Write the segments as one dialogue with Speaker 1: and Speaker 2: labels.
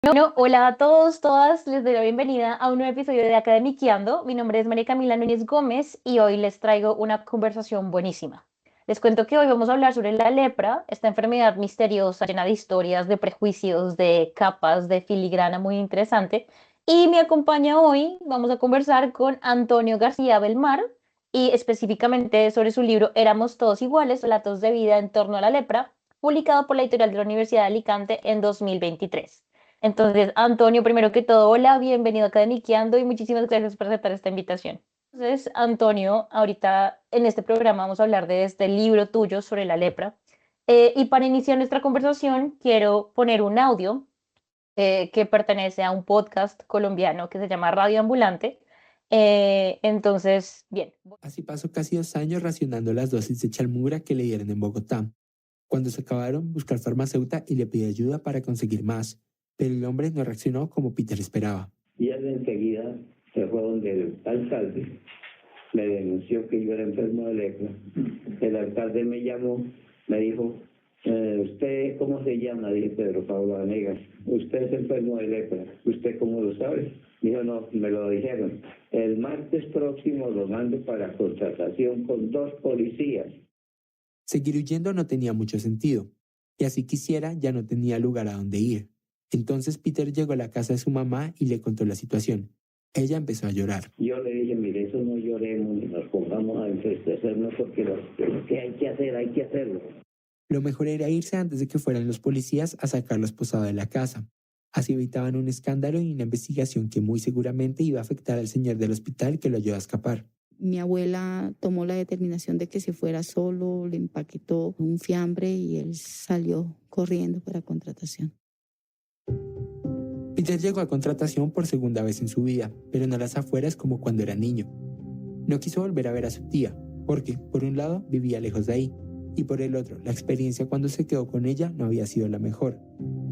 Speaker 1: Bueno, hola a todos, todas, les doy la bienvenida a un nuevo episodio de Academiqueando. Mi nombre es María Camila Núñez Gómez y hoy les traigo una conversación buenísima. Les cuento que hoy vamos a hablar sobre la lepra, esta enfermedad misteriosa llena de historias, de prejuicios, de capas, de filigrana muy interesante. Y me acompaña hoy, vamos a conversar con Antonio García Belmar y específicamente sobre su libro Éramos todos iguales, relatos de vida en torno a la lepra, publicado por la editorial de la Universidad de Alicante en 2023. Entonces, Antonio, primero que todo, hola, bienvenido a Academiqueando y muchísimas gracias por aceptar esta invitación. Entonces, Antonio, ahorita en este programa vamos a hablar de este libro tuyo sobre la lepra. Y para iniciar nuestra conversación, quiero poner un audio que pertenece a un podcast colombiano que se llama Radio Ambulante. Entonces, bien.
Speaker 2: Así pasó casi 2 años racionando las dosis de chalmura que le dieron en Bogotá. Cuando se acabaron, buscó al farmacéutico y le pidió ayuda para conseguir más, pero el hombre no reaccionó como Peter esperaba.
Speaker 3: Y él enseguida se fue donde el alcalde, me denunció que yo era enfermo de lepra. El alcalde me llamó, me dijo, ¿usted cómo se llama? Dije, Pedro Pablo Vanegas. ¿Usted es enfermo de lepra? ¿Usted cómo lo sabe? Dijo, no, me lo dijeron. El martes próximo lo mando para contratación con 2 policías.
Speaker 2: Seguir huyendo no tenía mucho sentido, y así quisiera ya no tenía lugar a donde ir. Entonces Peter llegó a la casa de su mamá y le contó la situación. Ella empezó a llorar.
Speaker 3: Yo le dije, mire, eso no lloremos ni nos pongamos a entristecernos porque lo que hay que hacer, hay que hacerlo.
Speaker 2: Lo mejor era irse antes de que fueran los policías a sacarlo esposado de la casa. Así evitaban un escándalo y una investigación que muy seguramente iba a afectar al señor del hospital que lo ayudó a escapar.
Speaker 4: Mi abuela tomó la determinación de que se fuera solo, le empaquetó un fiambre y él salió corriendo para contratación.
Speaker 2: Peter llegó a contratación por segunda vez en su vida, pero no a las afueras como cuando era niño. No quiso volver a ver a su tía, porque, por un lado, vivía lejos de ahí, y por el otro, la experiencia cuando se quedó con ella no había sido la mejor.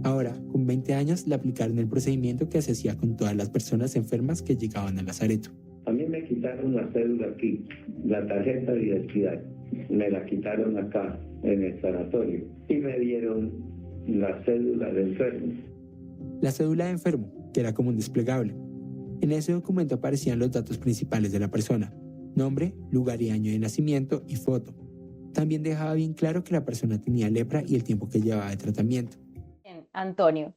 Speaker 2: Ahora, con 20 años, le aplicaron el procedimiento que se hacía con todas las personas enfermas que llegaban al lazareto.
Speaker 3: A mí me quitaron la cédula aquí, la tarjeta de identidad. Me la quitaron acá, en el sanatorio. Y me dieron la cédula de enfermo.
Speaker 2: La cédula de enfermo, que era como un desplegable. En ese documento aparecían los datos principales de la persona: nombre, lugar y año de nacimiento y foto. También dejaba bien claro que la persona tenía lepra y el tiempo que llevaba de tratamiento.
Speaker 1: Bien, Antonio,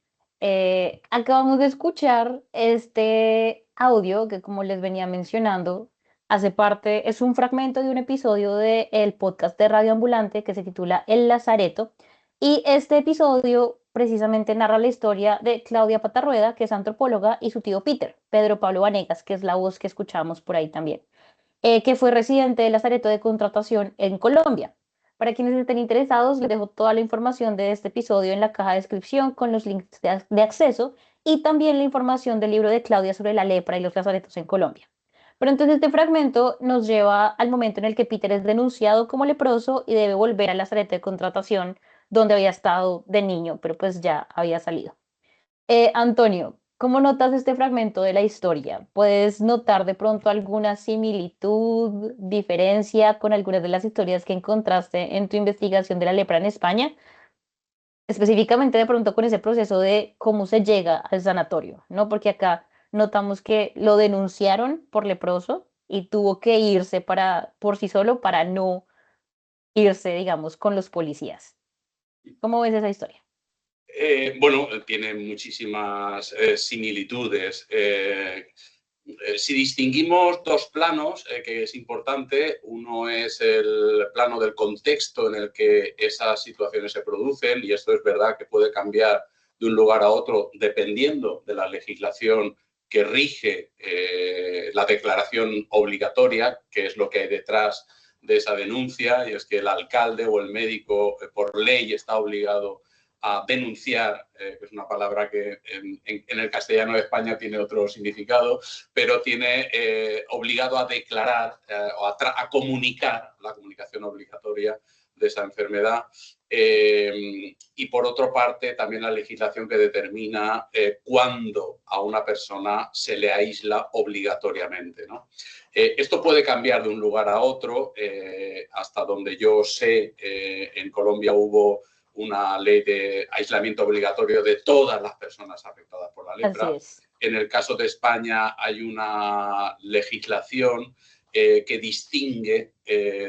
Speaker 1: acabamos de escuchar este audio que, como les venía mencionando, hace parte, es un fragmento de un episodio del podcast de Radio Ambulante que se titula El Lazareto. Y este episodio precisamente narra la historia de Claudia Patarrueda, que es antropóloga, y su tío Peter, Pedro Pablo Vanegas, que es la voz que escuchamos por ahí también, que fue residente del Lazareto de Contratación en Colombia. Para quienes estén interesados, les dejo toda la información de este episodio en la caja de descripción con los links de acceso y también la información del libro de Claudia sobre la lepra y los lazaretos en Colombia. Pero entonces este fragmento nos lleva al momento en el que Peter es denunciado como leproso y debe volver al Lazareto de Contratación donde había estado de niño, pero pues ya había salido. Antonio, ¿cómo notas este fragmento de la historia? ¿Puedes notar de pronto alguna similitud, diferencia con algunas de las historias que encontraste en tu investigación de la lepra en España? Específicamente de pronto con ese proceso de cómo se llega al sanatorio, ¿no? Porque acá notamos que lo denunciaron por leproso y tuvo que irse por sí solo para no irse, digamos, con los policías. ¿Cómo ves esa historia?
Speaker 5: Bueno, tiene muchísimas similitudes. Si distinguimos 2 planos, que es importante, uno es el plano del contexto en el que esas situaciones se producen, y esto es verdad que puede cambiar de un lugar a otro dependiendo de la legislación que rige la declaración obligatoria, que es lo que hay detrás de esa denuncia, y es que el alcalde o el médico por ley está obligado a denunciar, que es una palabra que en el castellano de España tiene otro significado, pero tiene obligado a declarar o a comunicar, la comunicación obligatoria de esa enfermedad. Y por otra parte, también la legislación que determina cuándo a una persona se le aísla obligatoriamente, ¿no? Esto puede cambiar de un lugar a otro. Hasta donde yo sé, en Colombia hubo una ley de aislamiento obligatorio de todas las personas afectadas por la lepra.
Speaker 1: Así es.
Speaker 5: En el caso de España hay una legislación que distingue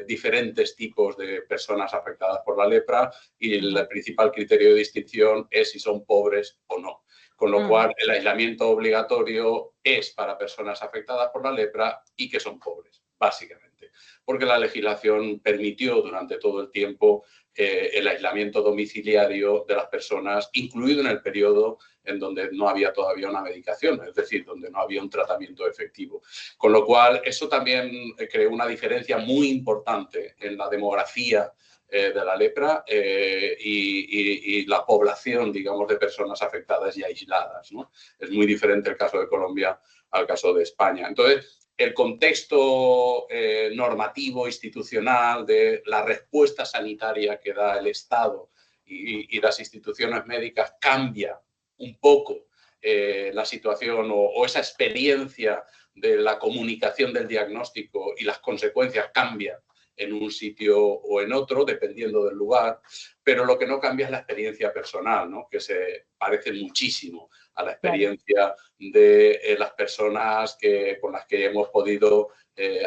Speaker 5: diferentes tipos de personas afectadas por la lepra y el principal criterio de distinción es si son pobres o no. Con lo cual, el aislamiento obligatorio es para personas afectadas por la lepra y que son pobres, básicamente. Porque la legislación permitió durante todo el tiempo el aislamiento domiciliario de las personas, incluido en el periodo en donde no había todavía una medicación, es decir, donde no había un tratamiento efectivo. Con lo cual, eso también creó una diferencia muy importante en la demografía de la lepra y la población, digamos, de personas afectadas y aisladas, ¿no? Es muy diferente el caso de Colombia al caso de España. Entonces, el contexto normativo, institucional, de la respuesta sanitaria que da el Estado y las instituciones médicas cambia un poco la situación o esa experiencia de la comunicación del diagnóstico y las consecuencias cambian en un sitio o en otro, dependiendo del lugar, pero lo que no cambia es la experiencia personal, ¿no? Que se parece muchísimo a la experiencia de las personas con las que hemos podido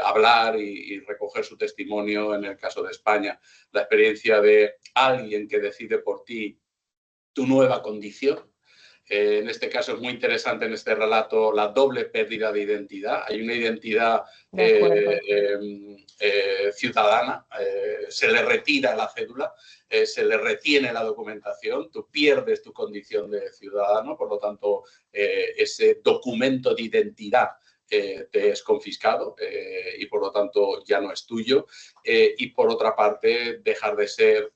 Speaker 5: hablar y recoger su testimonio en el caso de España. La experiencia de alguien que decide por ti tu nueva condición. En este caso es muy interesante en este relato la doble pérdida de identidad. Hay una identidad ciudadana, se le retira la cédula, se le retiene la documentación, tú pierdes tu condición de ciudadano, por lo tanto ese documento de identidad te es confiscado y por lo tanto ya no es tuyo. Y por otra parte, dejar de ser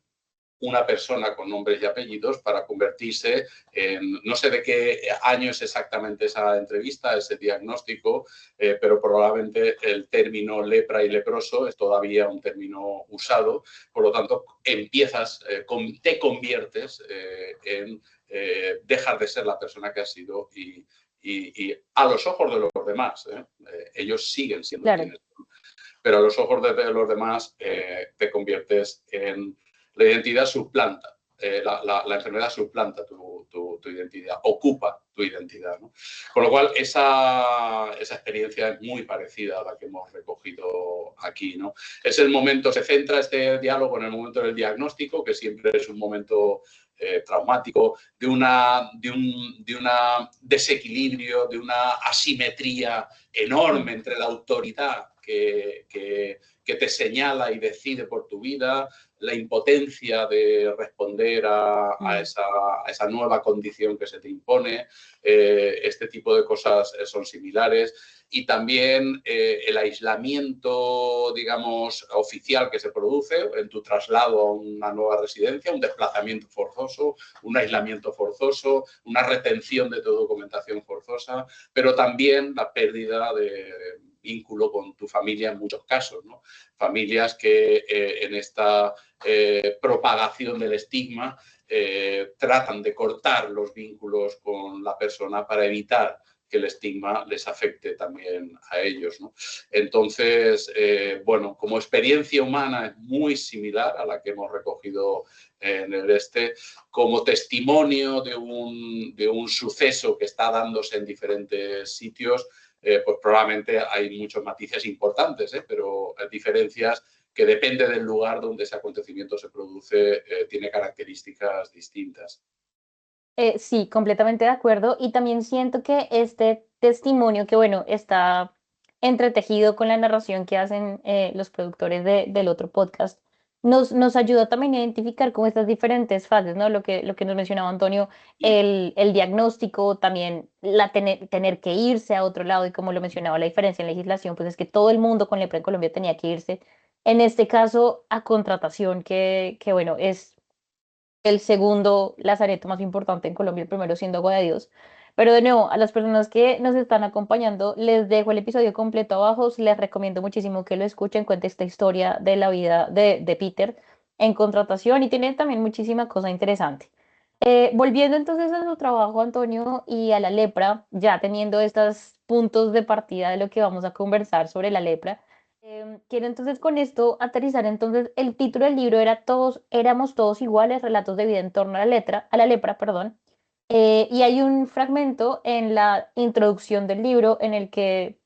Speaker 5: una persona con nombres y apellidos para convertirse en, no sé de qué año es exactamente esa entrevista, ese diagnóstico, pero probablemente el término lepra y leproso es todavía un término usado, por lo tanto te conviertes en dejar de ser la persona que has sido y a los ojos de los demás, ellos siguen siendo quienes son, pero a los ojos de los demás te conviertes en... La identidad suplanta, la enfermedad suplanta tu identidad, ocupa tu identidad, ¿no? Con lo cual, esa experiencia es muy parecida a la que hemos recogido aquí, ¿no? Es el momento, se centra este diálogo en el momento del diagnóstico, que siempre es un momento traumático, de un desequilibrio, de una asimetría enorme entre la autoridad que te señala y decide por tu vida, la impotencia de responder a esa nueva condición que se te impone. Este tipo de cosas son similares. Y también el aislamiento, digamos, oficial que se produce en tu traslado a una nueva residencia, un desplazamiento forzoso, un aislamiento forzoso, una retención de tu documentación forzosa, pero también la pérdida de vínculo con tu familia en muchos casos, ¿no? Familias que en esta propagación del estigma tratan de cortar los vínculos con la persona para evitar que el estigma les afecte también a ellos, ¿no? Entonces, bueno, como experiencia humana es muy similar a la que hemos recogido en el como testimonio de un suceso que está dándose en diferentes sitios, pues probablemente hay muchos matices importantes, pero diferencias que depende del lugar donde ese acontecimiento se produce, tiene características distintas.
Speaker 1: Sí, completamente de acuerdo. Y también siento que este testimonio, que bueno, está entretejido con la narración que hacen los productores del otro podcast, nos ayuda también a identificar como estas diferentes fases, ¿no? Lo que nos mencionaba Antonio, el diagnóstico, también tener que irse a otro lado y como lo mencionaba, la diferencia en legislación, pues es que todo el mundo con lepra en Colombia tenía que irse, en este caso, a contratación, que bueno, es el segundo lazareto más importante en Colombia, el primero siendo Agua de Dios. Pero de nuevo, a las personas que nos están acompañando, les dejo el episodio completo abajo. Les recomiendo muchísimo que lo escuchen, cuente esta historia de la vida de Peter en contratación y tiene también muchísima cosa interesante. Volviendo entonces a su trabajo, Antonio, y a la lepra, ya teniendo estos puntos de partida de lo que vamos a conversar sobre la lepra, Quiero entonces con esto aterrizar. Entonces, el título del libro era Éramos todos iguales, relatos de vida en torno a la lepra, perdón. Y hay un fragmento en la introducción del libro en el que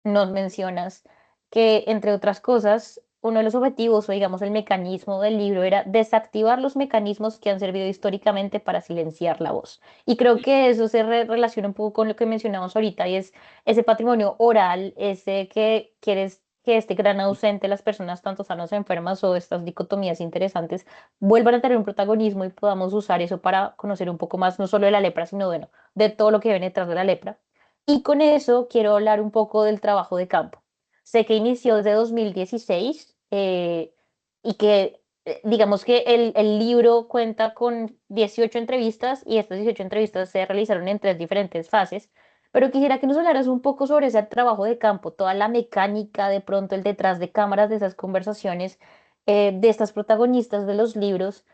Speaker 1: nos mencionas que, entre otras cosas, uno de los objetivos o digamos el mecanismo del libro era desactivar los mecanismos que han servido históricamente para silenciar la voz. Y creo que eso se relaciona un poco con lo que mencionamos ahorita y es ese patrimonio oral, ese que quieres que este gran ausente, las personas tanto sanas o enfermas o estas dicotomías interesantes vuelvan a tener un protagonismo y podamos usar eso para conocer un poco más no solo de la lepra, sino bueno, de todo lo que viene detrás de la lepra. Y con eso quiero hablar un poco del trabajo de campo. Sé que inició desde 2016 y que digamos que el libro cuenta con 18 entrevistas y estas 18 entrevistas se realizaron en 3 diferentes fases, pero quisiera que nos hablaras un poco sobre ese trabajo de campo, toda la mecánica, de pronto el detrás de cámaras de esas conversaciones, de estas protagonistas de los libros.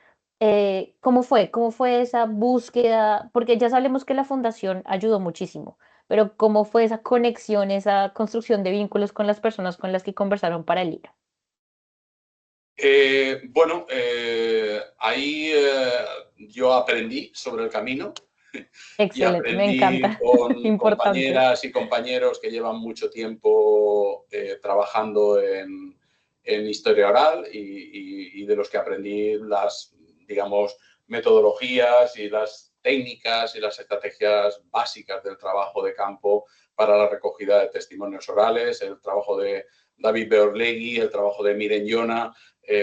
Speaker 1: ¿Cómo fue? ¿Cómo fue esa búsqueda? Porque ya sabemos que la fundación ayudó muchísimo, pero ¿cómo fue esa conexión, esa construcción de vínculos con las personas con las que conversaron para el libro?
Speaker 5: Bueno, ahí yo aprendí sobre el camino y
Speaker 1: Excelente, me
Speaker 5: aprendí
Speaker 1: encanta,
Speaker 5: con
Speaker 1: importante.
Speaker 5: compañeras y compañeros que llevan mucho tiempo trabajando en historia oral y de los que aprendí las, digamos, metodologías y las técnicas y las estrategias básicas del trabajo de campo para la recogida de testimonios orales, el trabajo de David Beorlegui, el trabajo de Miren Jona,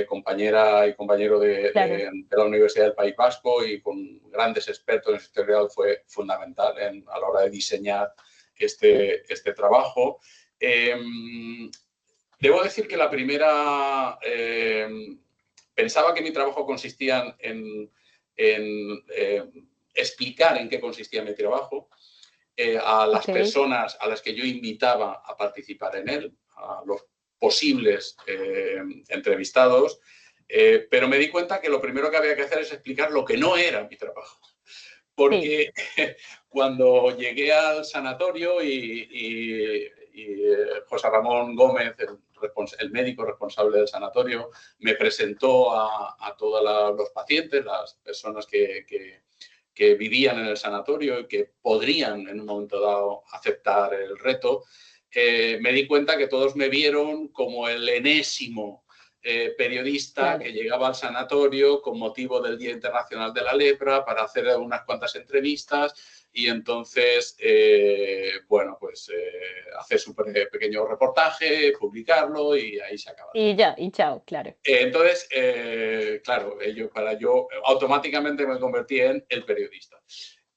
Speaker 5: compañera y compañero
Speaker 1: Claro.
Speaker 5: de la Universidad del País Vasco y con grandes expertos en historia oral, fue fundamental a la hora de diseñar este trabajo. Debo decir que la primera... pensaba que mi trabajo consistía en explicar en qué consistía mi trabajo a las
Speaker 1: Ok,
Speaker 5: personas a las que yo invitaba a participar en él, a los posibles entrevistados, pero me di cuenta que lo primero que había que hacer es explicar lo que no era mi trabajo.
Speaker 1: sí,
Speaker 5: Porque cuando llegué al sanatorio José Ramón Gómez, el médico responsable del sanatorio, me presentó a todos los pacientes, las personas que vivían en el sanatorio y que podrían en un momento dado aceptar el reto, me di cuenta que todos me vieron como el enésimo periodista
Speaker 1: claro.
Speaker 5: que llegaba al sanatorio con motivo del Día Internacional de la Lepra para hacer unas cuantas entrevistas y entonces, bueno, pues hacer su pequeño reportaje, publicarlo y ahí se acaba.
Speaker 1: Y ya, y chao, claro.
Speaker 5: Entonces, claro, yo automáticamente me convertí en el periodista.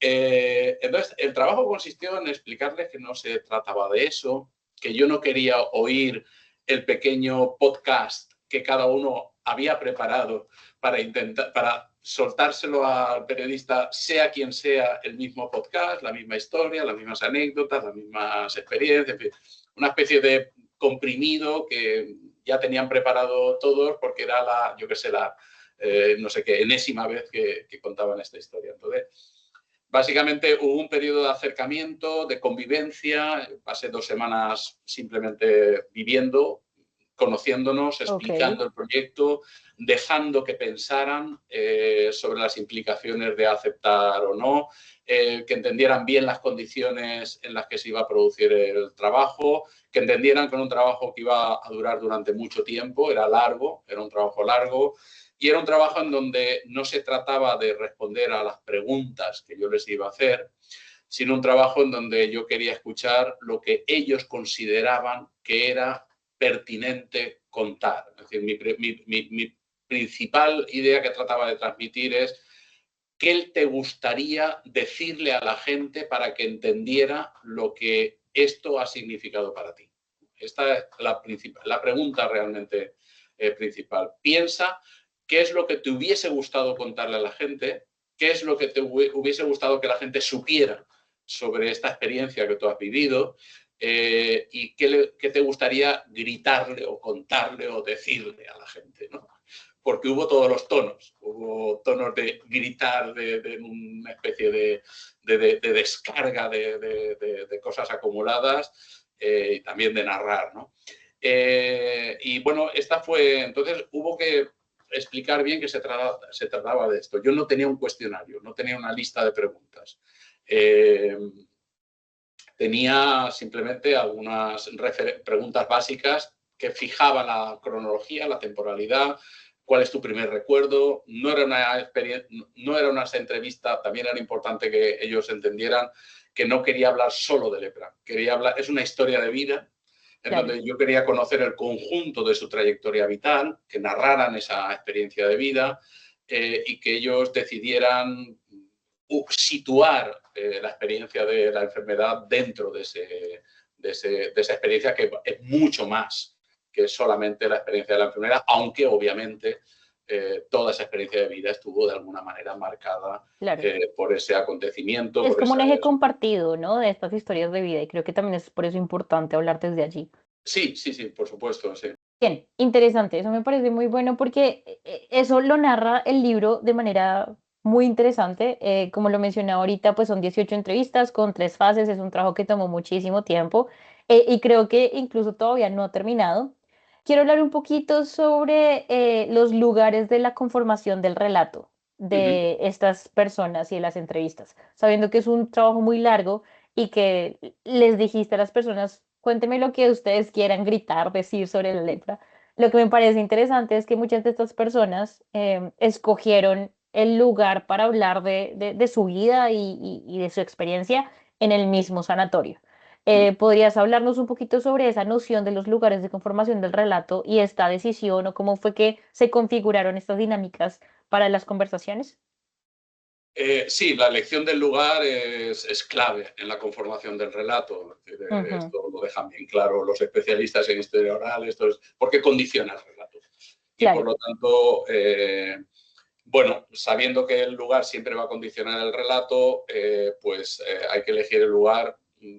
Speaker 5: Entonces, el trabajo consistió en explicarles que no se trataba de eso, que yo no quería oír el pequeño podcast que cada uno había preparado para soltárselo al periodista, sea quien sea el mismo podcast, la misma historia, las mismas anécdotas, las mismas experiencias, en fin, una especie de comprimido que ya tenían preparado todos porque era yo qué sé, no sé qué, enésima vez que contaban esta historia. Entonces, básicamente hubo un periodo de acercamiento, de convivencia, pasé 2 semanas simplemente viviendo, conociéndonos,
Speaker 1: Ok,
Speaker 5: explicando el proyecto, dejando que pensaran sobre las implicaciones de aceptar o no, que entendieran bien las condiciones en las que se iba a producir el trabajo, que entendieran que era un trabajo que iba a durar durante mucho tiempo, era largo, era un trabajo largo, y era un trabajo en donde no se trataba de responder a las preguntas que yo les iba a hacer, sino un trabajo en donde yo quería escuchar lo que ellos consideraban que era pertinente contar. Es decir, mi principal idea que trataba de transmitir es qué te gustaría decirle a la gente para que entendiera lo que esto ha significado para ti. Esta es la pregunta realmente principal. Piensa qué es lo que te hubiese gustado contarle a la gente, qué es lo que te hubiese gustado que la gente supiera sobre esta experiencia que tú has vivido y qué te gustaría gritarle o contarle o decirle a la gente, ¿no? Porque hubo todos los tonos. Hubo tonos de gritar, de una especie de descarga de cosas acumuladas y también de narrar, ¿no? Y bueno, entonces hubo que explicar bien que se trataba de esto. Yo no tenía un cuestionario, no tenía una lista de preguntas. Tenía simplemente algunas preguntas básicas que fijaban la cronología, la temporalidad, cuál es tu primer recuerdo. No era una entrevista, también era importante que ellos entendieran que no quería hablar solo de lepra, es una historia de vida, en donde yo quería conocer el conjunto de su trayectoria vital, que narraran esa experiencia de vida y que ellos decidieran situar la experiencia de la enfermedad dentro de esa experiencia, que es mucho más que solamente la experiencia de la enfermedad, aunque obviamente toda esa experiencia de vida estuvo de alguna manera marcada por ese acontecimiento.
Speaker 1: Es como un eje compartido, ¿no? De estas historias de vida, y creo que también es por eso importante hablar desde allí.
Speaker 5: Sí, por supuesto, sí.
Speaker 1: Bien, interesante, eso me parece muy bueno porque eso lo narra el libro de manera muy interesante. Como lo mencioné ahorita, pues son 18 entrevistas con 3 fases, es un trabajo que tomó muchísimo tiempo y creo que incluso todavía no ha terminado. Quiero hablar un poquito sobre los lugares de la conformación del relato de estas personas y de las entrevistas, sabiendo que es un trabajo muy largo y que les dijiste a las personas, cuénteme lo que ustedes quieran gritar, decir sobre la lepra. Lo que me parece interesante es que muchas de estas personas escogieron el lugar para hablar de su vida y de su experiencia en el mismo sanatorio. ¿Podrías hablarnos un poquito sobre esa noción de los lugares de conformación del relato y esta decisión o cómo fue que se configuraron estas dinámicas para las conversaciones?
Speaker 5: Sí, la elección del lugar es clave en la conformación del relato. Esto lo dejan bien claro los especialistas en historia oral, porque condiciona el relato. Y por lo tanto, bueno, sabiendo que el lugar siempre va a condicionar el relato, hay que elegir el lugar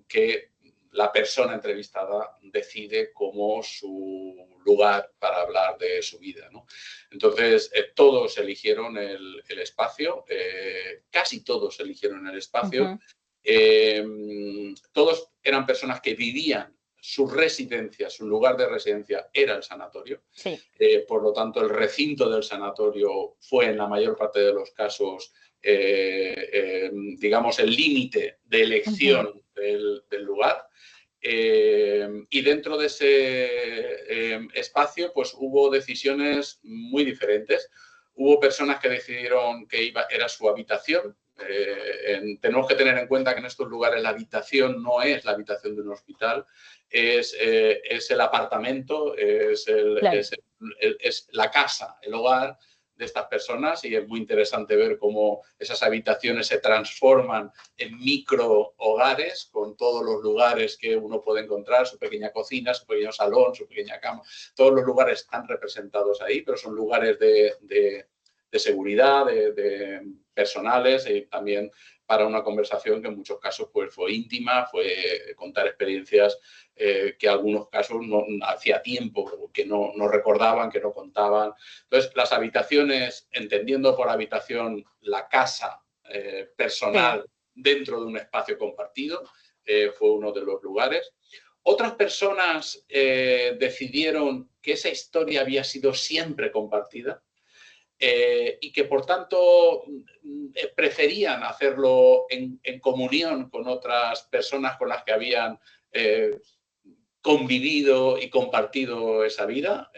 Speaker 5: que la persona entrevistada decide como su lugar para hablar de su vida, ¿no? Entonces, todos eligieron el espacio, casi todos eligieron el espacio. Todos eran personas que vivían su residencia, su lugar de residencia era el sanatorio.
Speaker 1: Sí.
Speaker 5: Por lo tanto, el recinto del sanatorio fue en la mayor parte de los casos, digamos, el límite de elección del lugar. Y dentro de ese espacio, pues hubo decisiones muy diferentes. Hubo personas que decidieron que era su habitación. Tenemos que tener en cuenta que en estos lugares la habitación no es la habitación de un hospital, es el apartamento, es la casa, el hogar de estas personas, y es muy interesante ver cómo esas habitaciones se transforman en micro hogares con todos los lugares que uno puede encontrar, su pequeña cocina, su pequeño salón, su pequeña cama. Todos los lugares están representados ahí, pero son lugares de seguridad, de personales, y también para una conversación que en muchos casos pues, fue íntima, fue contar experiencias que en algunos casos hacía tiempo que no recordaban, que no contaban. Entonces, las habitaciones, entendiendo por habitación la casa personal dentro de un espacio compartido, fue uno de los lugares. Otras personas decidieron que esa historia había sido siempre compartida, y que por tanto preferían hacerlo en comunión con otras personas con las que habían convivido y compartido esa vida,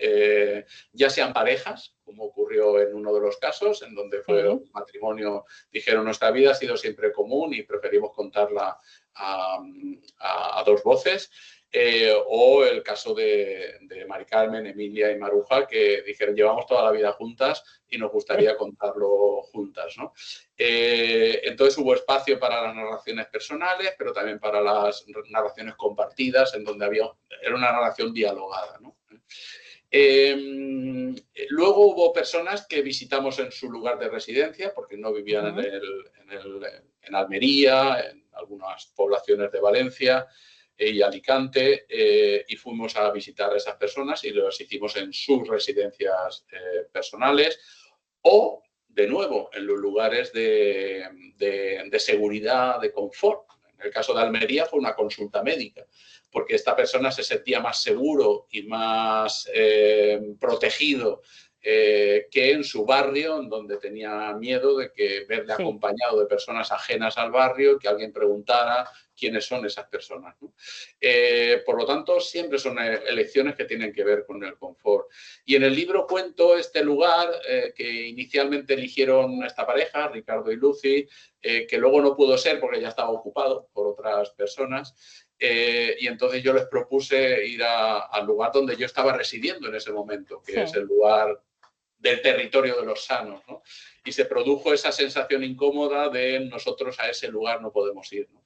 Speaker 5: ya sean parejas, como ocurrió en uno de los casos, en donde fue un matrimonio, dijeron nuestra vida ha sido siempre común y preferimos contarla a dos voces. O el caso de Mari Carmen, Emilia y Maruja, que dijeron llevamos toda la vida juntas y nos gustaría contarlo juntas, ¿no? Entonces hubo espacio para las narraciones personales, pero también para las narraciones compartidas, en donde era una narración dialogada, ¿no? Luego hubo personas que visitamos en su lugar de residencia, porque no vivían en Almería, en algunas poblaciones de Valencia y Alicante, y fuimos a visitar a esas personas y los hicimos en sus residencias personales, o de nuevo en los lugares de seguridad, de confort. En el caso de Almería fue una consulta médica, porque esta persona se sentía más seguro y más protegido que en su barrio, en donde tenía miedo de que verle
Speaker 1: Sí.
Speaker 5: acompañado de personas ajenas al barrio, que alguien preguntara quiénes son esas personas, ¿no? Por lo tanto, siempre son elecciones que tienen que ver con el confort. Y en el libro cuento este lugar que inicialmente eligieron esta pareja, Ricardo y Lucy, que luego no pudo ser porque ya estaba ocupado por otras personas. Y entonces yo les propuse ir al lugar donde yo estaba residiendo en ese momento, que
Speaker 1: Sí.
Speaker 5: es el lugar del territorio de los sanos, ¿no? Y se produjo esa sensación incómoda de nosotros a ese lugar no podemos ir, ¿no?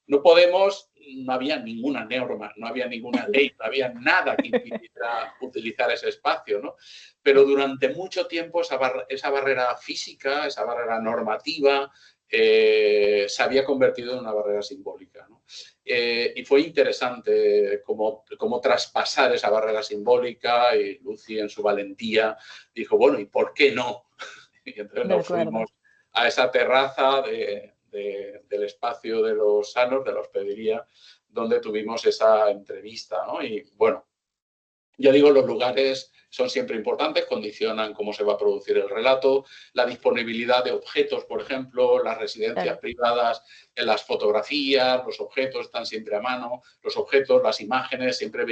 Speaker 5: No podemos, no había ninguna norma, no había ninguna ley, no había nada que impidiera utilizar ese espacio, ¿no? Pero durante mucho tiempo esa barrera física, esa barrera normativa, se había convertido en una barrera simbólica, ¿no? Y fue interesante cómo traspasar esa barrera simbólica, y Lucy en su valentía dijo, bueno, ¿y por qué no? Y entonces nos fuimos a esa terraza del espacio de los sanos, de la hospedería, donde tuvimos esa entrevista, ¿no? Y bueno, ya digo, los lugares son siempre importantes, condicionan cómo se va a producir el relato, la disponibilidad de objetos, por ejemplo, las residencias privadas, en las fotografías, los objetos están siempre a mano, los objetos, las imágenes siempre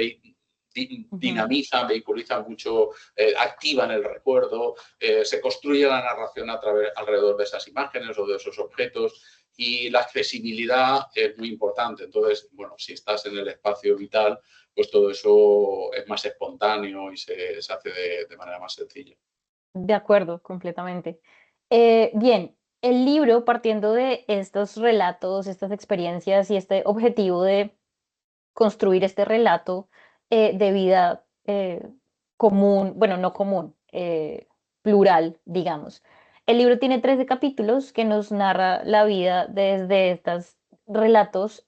Speaker 5: dinamizan, vehiculizan mucho, activan el recuerdo, se construye la narración alrededor de esas imágenes o de esos objetos, y la accesibilidad es muy importante. Entonces, bueno, si estás en el espacio vital, pues todo eso es más espontáneo y se hace de manera más sencilla.
Speaker 1: De acuerdo, completamente. Bien, el libro, partiendo de estos relatos, estas experiencias y este objetivo de construir este relato de vida común, bueno, no común, plural, digamos. El libro tiene 13 capítulos que nos narra la vida desde estos relatos.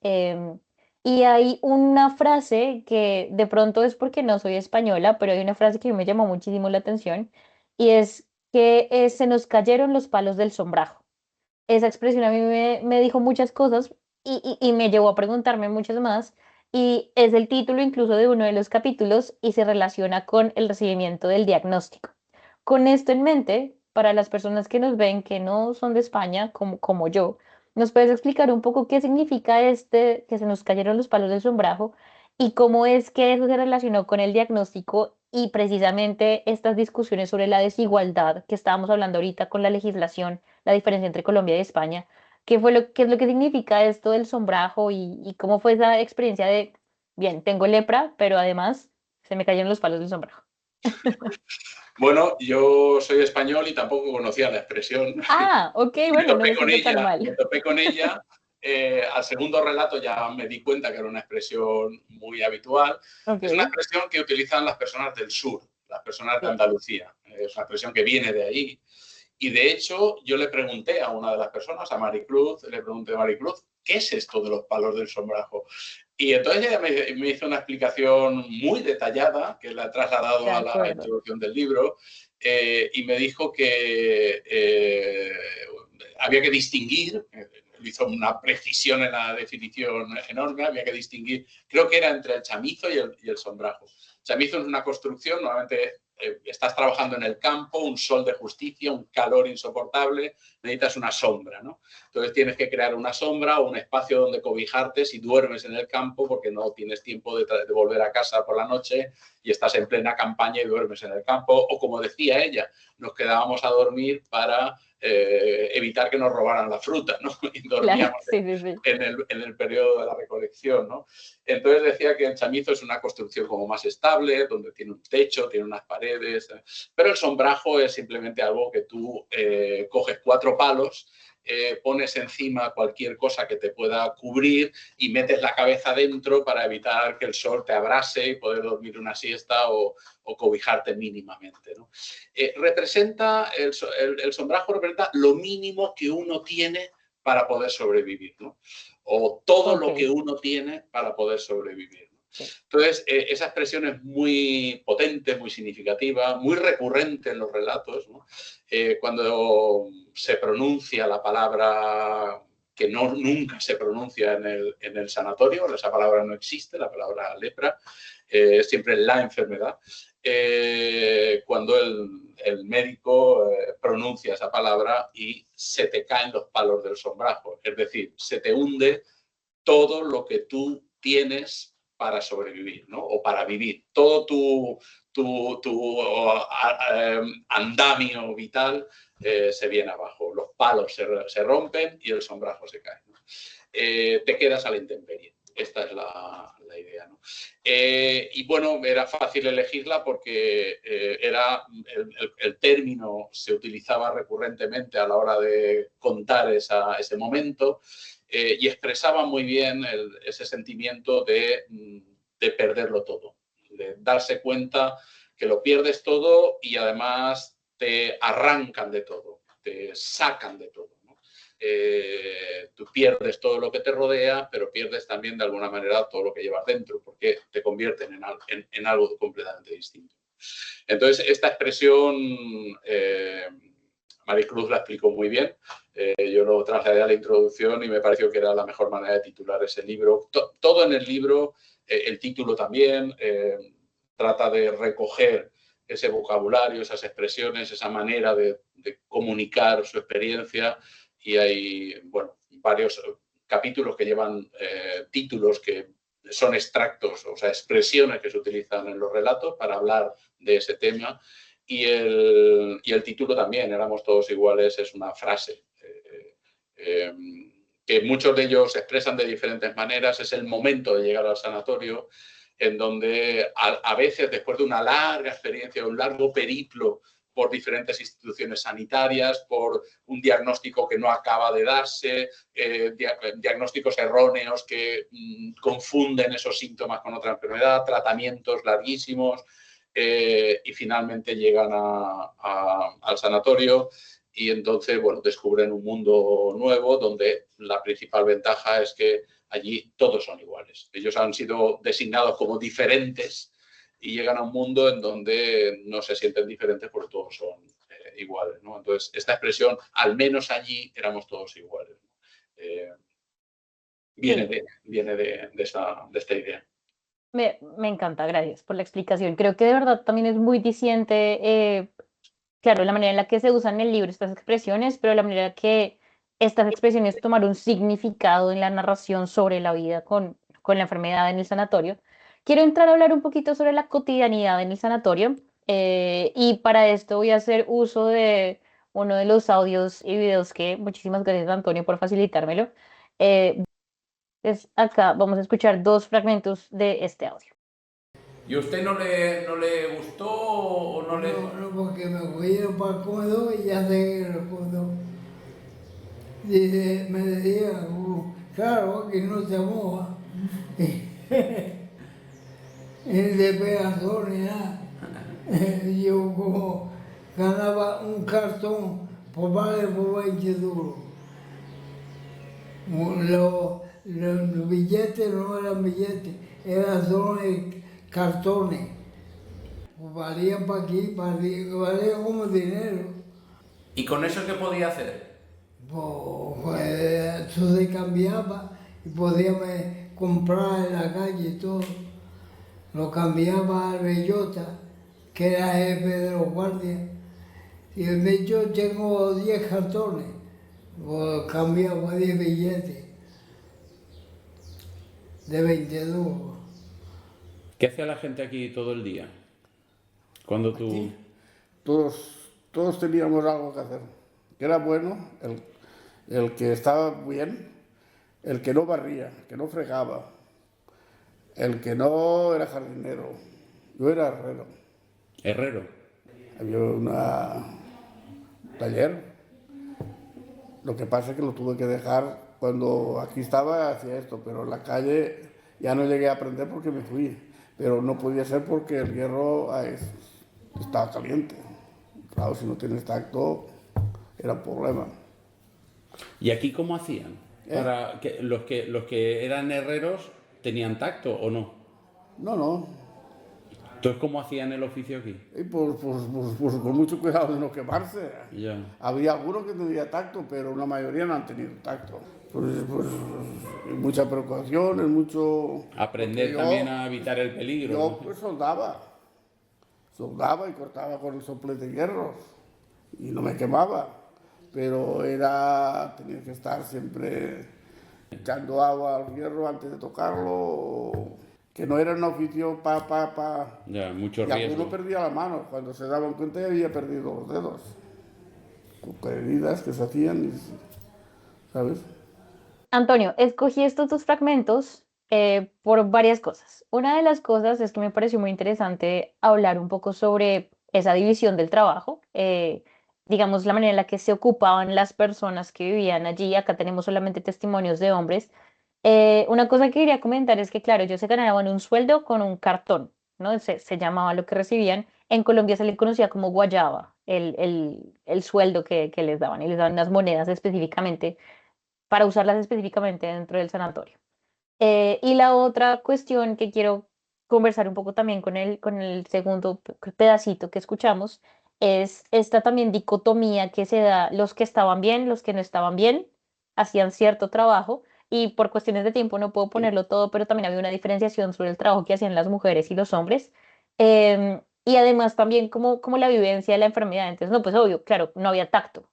Speaker 1: Y hay una frase que de pronto es porque no soy española, pero hay una frase que me llamó muchísimo la atención y es que se nos cayeron los palos del sombrajo. Esa expresión a mí me dijo muchas cosas y me llevó a preguntarme muchas más, y es el título incluso de uno de los capítulos y se relaciona con el recibimiento del diagnóstico. Con esto en mente, para las personas que nos ven que no son de España, como yo, ¿nos puedes explicar un poco qué significa que se nos cayeron los palos del sombrajo y cómo es que eso se relacionó con el diagnóstico y precisamente estas discusiones sobre la desigualdad que estábamos hablando ahorita con la legislación, la diferencia entre Colombia y España? ¿Qué es lo que significa esto del sombrajo y cómo fue esa experiencia de, bien, tengo lepra, pero además se me cayeron los palos del sombrajo?
Speaker 5: Bueno, yo soy español y tampoco conocía la expresión.
Speaker 1: Ah, ok, bueno, no me siento tan
Speaker 5: Me
Speaker 1: mal.
Speaker 5: topé con ella. Al segundo relato ya me di cuenta que era una expresión muy habitual.
Speaker 1: Ok,
Speaker 5: Es una expresión que utilizan las personas del sur, las personas de
Speaker 1: bien,
Speaker 5: Andalucía. Es una expresión que viene de ahí. Y de hecho, yo le pregunté a una de las personas, a Maricruz, le pregunté a Maricruz, ¿qué es esto de los palos del sombrajo? Y entonces ella me hizo una explicación muy detallada, que la he
Speaker 1: de
Speaker 5: trasladado a la
Speaker 1: acuerdo.
Speaker 5: introducción del libro, y me dijo que había que distinguir, hizo una precisión en la definición enorme, había que distinguir, creo que era entre el chamizo y el sombrajo. Chamizo es una construcción, normalmente estás trabajando en el campo, un sol de justicia, un calor insoportable, necesitas una sombra, ¿no? Entonces tienes que crear una sombra o un espacio donde cobijarte si duermes en el campo porque no tienes tiempo de volver a casa por la noche y estás en plena campaña y duermes en el campo. O como decía ella, nos quedábamos a dormir para evitar que nos robaran la fruta, ¿no? Y
Speaker 1: Claro,
Speaker 5: dormíamos
Speaker 1: sí, sí, sí.
Speaker 5: en el periodo de la recolección, ¿no? Entonces decía que el chamizo es una construcción como más estable, donde tiene un techo, tiene unas paredes, pero el sombrajo es simplemente algo que tú coges 4 palos, pones encima cualquier cosa que te pueda cubrir y metes la cabeza dentro para evitar que el sol te abrase y poder dormir una siesta o cobijarte mínimamente, ¿no? Representa, el sombrajo representa lo mínimo que uno tiene para poder sobrevivir, ¿no? O todo
Speaker 1: Ok,
Speaker 5: lo que uno tiene para poder sobrevivir, ¿no?
Speaker 1: sí.
Speaker 5: Entonces, esa expresión es muy potente, muy significativa, muy recurrente en los relatos, ¿no? Cuando se pronuncia la palabra que nunca se pronuncia en el sanatorio, esa palabra no existe, la palabra lepra, es siempre la enfermedad. Cuando el médico pronuncia esa palabra y se te caen los palos del sombrajo, es decir, se te hunde todo lo que tú tienes para sobrevivir, ¿no? O para vivir. Todo tu andamio vital se viene abajo. Los palos se rompen y el sombrajo se cae, ¿no? Te quedas a la intemperie. Esta es la idea, ¿no? Y bueno, era fácil elegirla porque el término se utilizaba recurrentemente a la hora de contar ese momento. Y expresaba muy bien ese sentimiento de perderlo todo, de darse cuenta que lo pierdes todo y además te arrancan de todo, te sacan de todo, ¿no? Tú pierdes todo lo que te rodea, pero pierdes también de alguna manera todo lo que llevas dentro, porque te convierten en algo completamente distinto. Entonces, esta expresión Maricruz la explicó muy bien. Yo lo trasladé a la introducción y me pareció que era la mejor manera de titular ese libro. Todo en el libro, el título también, trata de recoger ese vocabulario, esas expresiones, esa manera de comunicar su experiencia. Y hay, bueno, varios capítulos que llevan títulos que son extractos, o sea, expresiones que se utilizan en los relatos para hablar de ese tema. Y el título también, Éramos todos iguales, es una frase que muchos de ellos expresan de diferentes maneras. Es el momento de llegar al sanatorio, en donde a veces, después de una larga experiencia, un largo periplo por diferentes instituciones sanitarias, por un diagnóstico que no acaba de darse, diagnósticos erróneos que confunden esos síntomas con otra enfermedad, tratamientos larguísimos, y finalmente llegan al sanatorio y entonces, bueno, descubren un mundo nuevo donde la principal ventaja es que allí todos son iguales. Ellos han sido designados como diferentes y llegan a un mundo en donde no se sienten diferentes porque todos son iguales, ¿no? Entonces, esta expresión, al menos allí éramos todos iguales, ¿no? Viene de esta idea.
Speaker 1: Me encanta, gracias por la explicación. Creo que de verdad también es muy diciente, claro, la manera en la que se usan en el libro estas expresiones, pero la manera que estas expresiones tomaron un significado en la narración sobre la vida con la enfermedad en el sanatorio. Quiero entrar a hablar un poquito sobre la cotidianidad en el sanatorio, y para esto voy a hacer uso de uno de los audios y videos que, muchísimas gracias Antonio por facilitármelo. Eh, Acá vamos a escuchar dos fragmentos de este audio.
Speaker 6: ¿Y a usted no le gustó o no le...?
Speaker 7: No, porque me fui para el comedor y ya sé que lo puedo. Dice, me decía, claro, que no se moja. Ni de pegazón ni nada. Yo como ganaba un cartón, pues vale por 20 duros. Los billetes no eran billetes, eran solo cartones. Pues valían para aquí, valían como dinero.
Speaker 6: ¿Y con eso qué podía hacer?
Speaker 7: Pues eso se cambiaba y podíamos comprar en la calle y todo. Lo cambiaba a Bellota, que era jefe de los guardias. Y yo tengo 10 cartones, pues cambiaba 10 billetes de 20 duros.
Speaker 6: ¿Qué hacía la gente aquí todo el día? Cuando tú...
Speaker 8: Aquí, todos teníamos algo que hacer. Que era bueno, el que estaba bien, el que no barría, el que no fregaba, el que no era jardinero. Yo era herrero.
Speaker 6: Herrero.
Speaker 8: Había un taller. Lo que pasa es que lo tuve que dejar cuando aquí estaba, hacía esto, pero en la calle ya no llegué a aprender porque me fui. Pero no podía ser porque el hierro estaba caliente. Claro, si no tienes tacto, era un problema.
Speaker 6: ¿Y aquí cómo hacían? Para que los que eran herreros tenían tacto o no.
Speaker 8: No.
Speaker 6: Entonces, ¿cómo hacían el oficio aquí?
Speaker 8: Y pues con mucho cuidado de no quemarse.
Speaker 6: Ya.
Speaker 8: Había algunos que tenían tacto, pero la mayoría no han tenido tacto. Pues mucha precaución, mucho...
Speaker 6: Aprender también a evitar el peligro.
Speaker 8: Yo
Speaker 6: ¿no?
Speaker 8: pues soldaba y cortaba con el soplete de hierro y no me quemaba, pero tenía que estar siempre echando agua al hierro antes de tocarlo, que no era un oficio
Speaker 6: Ya, mucho
Speaker 8: y alguno
Speaker 6: riesgo.
Speaker 8: perdía la mano, cuando se daban cuenta ya había perdido los dedos, con heridas que se hacían, ¿sabes?
Speaker 1: Antonio, escogí estos dos fragmentos por varias cosas. Una de las cosas es que me pareció muy interesante hablar un poco sobre esa división del trabajo, digamos, la manera en la que se ocupaban las personas que vivían allí. Acá tenemos solamente testimonios de hombres. Una cosa que quería comentar es que, claro, ellos se ganaban un sueldo con un cartón, ¿no? Se llamaba lo que recibían. En Colombia se le conocía como guayaba, el sueldo que les daban, y les daban unas monedas específicamente para usarlas específicamente dentro del sanatorio. Y la otra cuestión que quiero conversar un poco también con el segundo pedacito que escuchamos es esta también dicotomía que se da, los que estaban bien, los que no estaban bien, hacían cierto trabajo y por cuestiones de tiempo no puedo ponerlo todo, pero también había una diferenciación sobre el trabajo que hacían las mujeres y los hombres. Y además también como la vivencia de la enfermedad. Entonces, no, pues obvio, claro, no había tacto,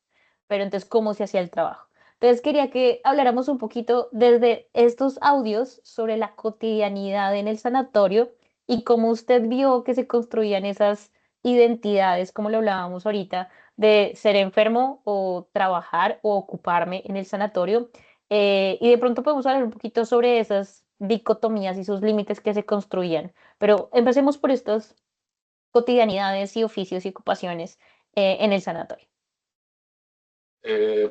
Speaker 1: pero entonces, ¿cómo se hacía el trabajo? Entonces quería que habláramos un poquito desde estos audios sobre la cotidianidad en el sanatorio y cómo usted vio que se construían esas identidades, como lo hablábamos ahorita, de ser enfermo o trabajar o ocuparme en el sanatorio. Y de pronto podemos hablar un poquito sobre esas dicotomías y sus límites que se construían. Pero empecemos por estas cotidianidades y oficios y ocupaciones en el sanatorio.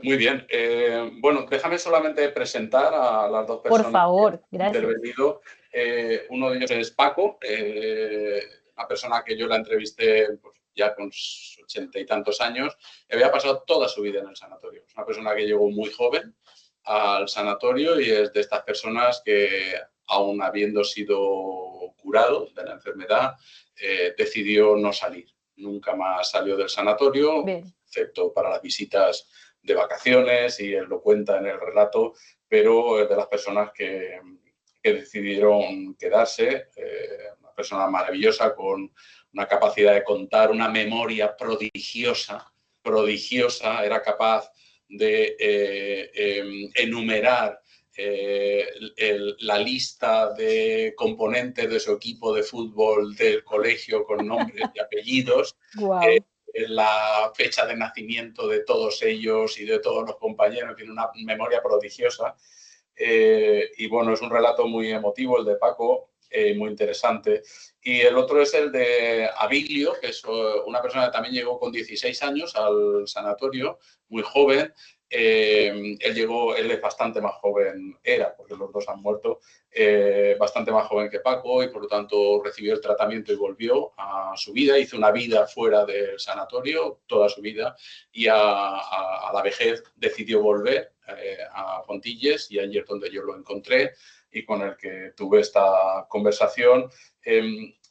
Speaker 5: Muy bien. Bueno, déjame solamente presentar a las dos
Speaker 1: Por
Speaker 5: personas que
Speaker 1: favor,
Speaker 5: han
Speaker 1: gracias.
Speaker 5: intervenido. Uno de ellos es Paco, una persona que yo la entrevisté pues, ya con 80 y tantos años. Había pasado toda su vida en el sanatorio. Es una persona que llegó muy joven al sanatorio y es de estas personas que, aun habiendo sido curado de la enfermedad, decidió no salir. Nunca más salió del sanatorio,
Speaker 1: Bien.
Speaker 5: excepto para las visitas de vacaciones, y él lo cuenta en el relato, pero es de las personas que decidieron quedarse, una persona maravillosa con una capacidad de contar, una memoria prodigiosa, era capaz de enumerar la lista de componentes de su equipo de fútbol del colegio con nombres y apellidos,
Speaker 1: Wow.
Speaker 5: la fecha de nacimiento de todos ellos y de todos los compañeros, tiene una memoria prodigiosa. Y bueno, es un relato muy emotivo el de Paco, muy interesante. Y el otro es el de Abilio, que es una persona que también llegó con 16 años al sanatorio, muy joven. Él es bastante más joven, porque los dos han muerto, bastante más joven que Paco, y por lo tanto recibió el tratamiento y volvió a su vida, hizo una vida fuera del sanatorio toda su vida, y a la vejez decidió volver a Fontilles, y allí es donde yo lo encontré y con el que tuve esta conversación.